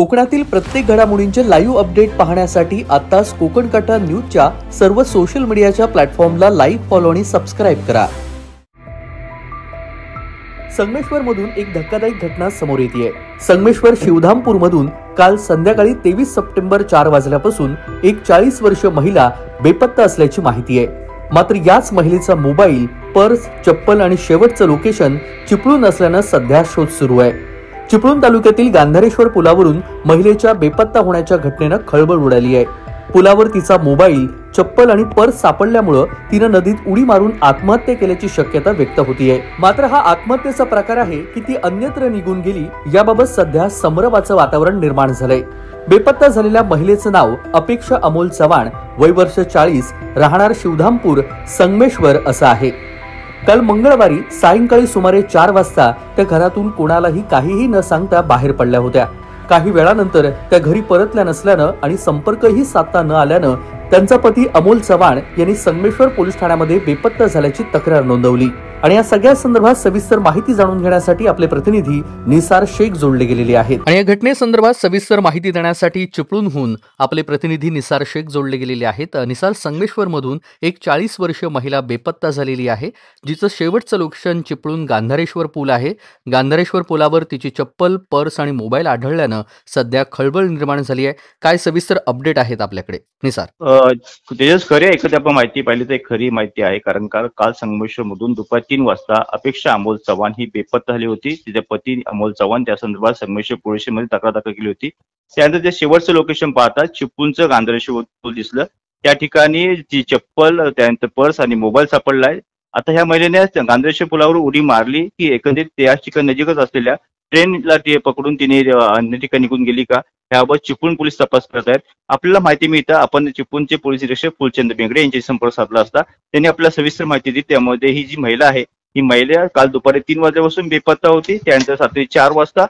कोकणातील प्रत्येक घडामोडींचे लाईव्ह अपडेट पाहण्यासाठी आताच कोकण कटा न्यूजच्या सर्व सोशल मीडियाच्या प्लॅटफॉर्मला लाईक, फॉलो आणि सबस्क्राईब करा। संगमेश्वर मधून एक धक्कादायक घटना समोर येते। संगमेश्वर शिवधामपूर मधून काल संध्याकाळी 23 सप्टेंबर 4 वाजल्यापासून एक 40 वर्षीय महिला बेपत्ता असल्याची माहिती आहे। मात्र याच महिलेचा मोबाईल, पर्स, चप्पल आणि शेवटचं लोकेशन चिपळूण असल्यानं सध्या शोध सुरू आहे। चिपळूण तालुक्यातील गांधारेश्वर पुलावरून महिलेच्या बेपत्ता होण्याच्या घटनेनं खळबळ उडाली आहे। पुलावर तिचा मोबाईल, चप्पल आणि पर्स सापडल्यामुळे तिनं नदीत उडी मारून आत्महत्या केल्याची शक्यता व्यक्त होतीये। मात्र हा आत्महत्येचा प्रकार आहे की ती अन्यत्र निघून गेली याबाबत सध्या संभ्रमाचं वातावरण निर्माण झालंय। बेपत्ता झालेल्या महिलेचं नाव अपेक्षा अमोल चव्हाण, वय वर्ष 40, राहणार शिवधामपूर, संगमेश्वर असं आहे। काल मंगळवारी सायंकाळी सुमारे 4 वाजता त्या घरातून कोणालाही काहीही न सांगता बाहेर पडल्या होत्या। काही वेळानंतर त्या घरी परतल्या नसल्यानं आणि संपर्कही साधता न आल्यानं त्यांचा पती अमोल चव्हाण यांनी संगमेश्वर पोलीस ठाण्यामध्ये बेपत्ता झाल्याची तक्रार नोंदवली। आणि या सगळ्या संदर्भात सविस्तर माहिती जाणून घेण्यासाठी आपले प्रतिनिधी निसार शेख जोडले गेलेले आहेत। आणि या घटनेसंदर्भात सविस्तर माहिती देण्यासाठी चिपळूणहून आपले प्रतिनिधी निसार शेख जोडले गेलेले आहेत। निसार, संगमेश्वर मधून एक 40 वर्षीय महिला बेपत्ता झालेली आहे, जिचं शेवटचं लोकेशन चिपळूण गांधारेश्वर पूल आहे। गांधारेश्वर पुलावर तिची चप्पल, पर्स आणि मोबाईल आढळल्यानं सध्या खळबळ निर्माण झाली आहे। काय सविस्तर अपडेट आहेत आपल्याकडे निसार? तेजस, खरी एखादी आपण माहिती पाहिली तर खरी माहिती आहे, कारण काल संगमेश्वर मधून दुपारी 3 वाजता अपेक्षा अमोल चव्हाण ही बेपत्ता झाली होती। तिचे पती अमोल चव्हाण त्या संदर्भात संगमेश्वर पोलीस स्टेशनमध्ये तक्रार दाखल केली होती। त्यानंतर ते शेवटचं लोकेशन पाहता चिपळूणचं गांधारेश्वर पूल दिसलं। त्या ठिकाणी ती चप्पल, त्यानंतर पर्स आणि मोबाईल सापडलाय। आता ह्या महिलेने गांधारेश्वर पुलावर उडी मारली की एकंदरीत त्याच ठिकाणी नजीकच असलेल्या ट्रेनला ती पकडून तिने अन्य ठिकाणी निघून गेली का, याबाबत चिपळूण पोलीस तपास करत आहेत। आपल्याला माहिती मिळतं, आपण चिपळूणचे पोलीस निरीक्षक फुलचंद बेंगडे यांच्याशी संपर्क साधला असता त्यांनी आपल्याला सविस्तर माहिती दिली। त्यामध्ये ही जी महिला आहे, ही महिला काल दुपारी 3 वाजल्यापासून बेपत्ता होती। त्यानंतर रात्री 4 वाजता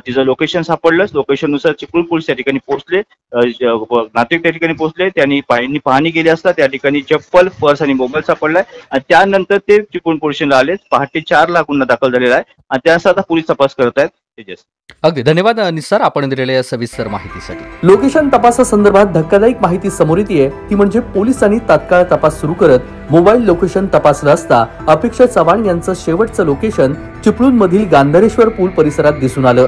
तिचं लोकेशन सापडलं। लोकेशननुसार चिपळूण पोलीस त्या ठिकाणी पोहोचले, नातेवाईक त्या ठिकाणी पोहोचले। त्यांनी पाहणी केली असता त्या ठिकाणी चप्पल, पर्स आणि मोबाईल सापडलाय आणि त्यानंतर ते चिपळूण पोलीस स्टेशनला आले। पहाटे 4 ला गुन्हा दाखल झालेला आहे आणि त्यानुसार आता पोलीस तपास करत आहेत। अगदी धन्यवाद निसार, आपण दिलेल्या सविस्तर माहितीसाठी। लोकेशन तपासासंदर्भात धक्कादायक माहिती समोर येते, ती म्हणजे पोलिसांनी तात्काळ तपास सुरू करत मोबाईल लोकेशन तपासलं असता अपेक्षा चव्हाण यांचं शेवटचं लोकेशन चिपळूण मधील गांधारेश्वर पूल परिसरात दिसून आलं।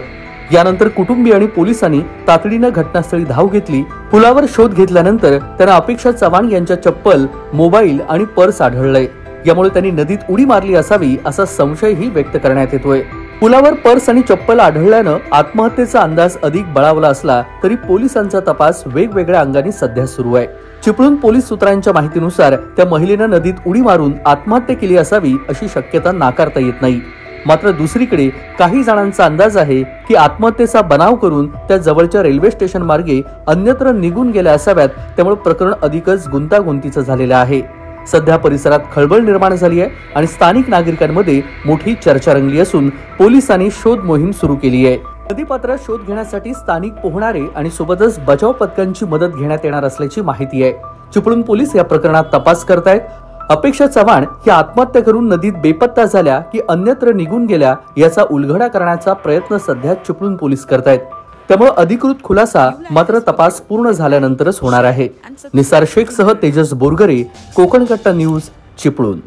यानंतर कुटुंबीय आणि पोलिसांनी तातडीनं घटनास्थळी धाव घेतली। पुलावर शोध घेतल्यानंतर त्यांना अपेक्षा चव्हाण यांच्या चप्पल, मोबाईल आणि पर्स आढळलंय। यामुळे त्यांनी नदीत उडी मारली असावी असा संशयही व्यक्त करण्यात येतोय। पुलावर पर्स आणि चप्पल आढळल्यानं आत्महत्येचा अंदाज अधिक बळावला असला तरी पोलिसांचा तपास वेगवेगळ्या अंगाने सध्या सुरू आहे। चिपळूण पोलीस सूत्रांच्या माहितीनुसार त्या महिलेनं नदीत उडी मारून आत्महत्या केली असावी अशी शक्यता नाकारता येत नाही। मात्र दुसरीकडे काही जणांचा अंदाज आहे की आत्महत्येचा बनाव करून त्या जवळच्या रेल्वे स्टेशन मार्गे अन्यत्र निघून गेल्या असाव्यात। त्यामुळे प्रकरण अधिकच गुंतागुंतीचं झालेलं आहे। सध्या परिसरात खळबळ निर्माण झाली आहे आणि स्थानिक नागरिकांमध्ये मोठी चर्चा रंगली असून पोलिसांनी शोध मोहीम सुरू केली आहे। नदीपात्रात शोध घेण्यासाठी स्थानिक पोहणारे आणि सोबतच बचाव पथकांची मदत घेण्यात येणार असल्याची माहिती आहे। चिपळूण पोलीस या प्रकरणात तपास करतायत। अपेक्षा चव्हाण ही आत्महत्या करून नदीत बेपत्ता झाल्या की अन्यत्र निघून गेल्या याचा उलगडा करण्याचा प्रयत्न सध्या चिपळूण पोलीस करतायत। त्यामुळे अधिकृत खुलासा मात्र तपास पूर्ण झाल्यानंतरच होणार आहे। निसार शेख सह तेजस बोरगरे, कोकण कट्टा न्यूज, चिपळूण।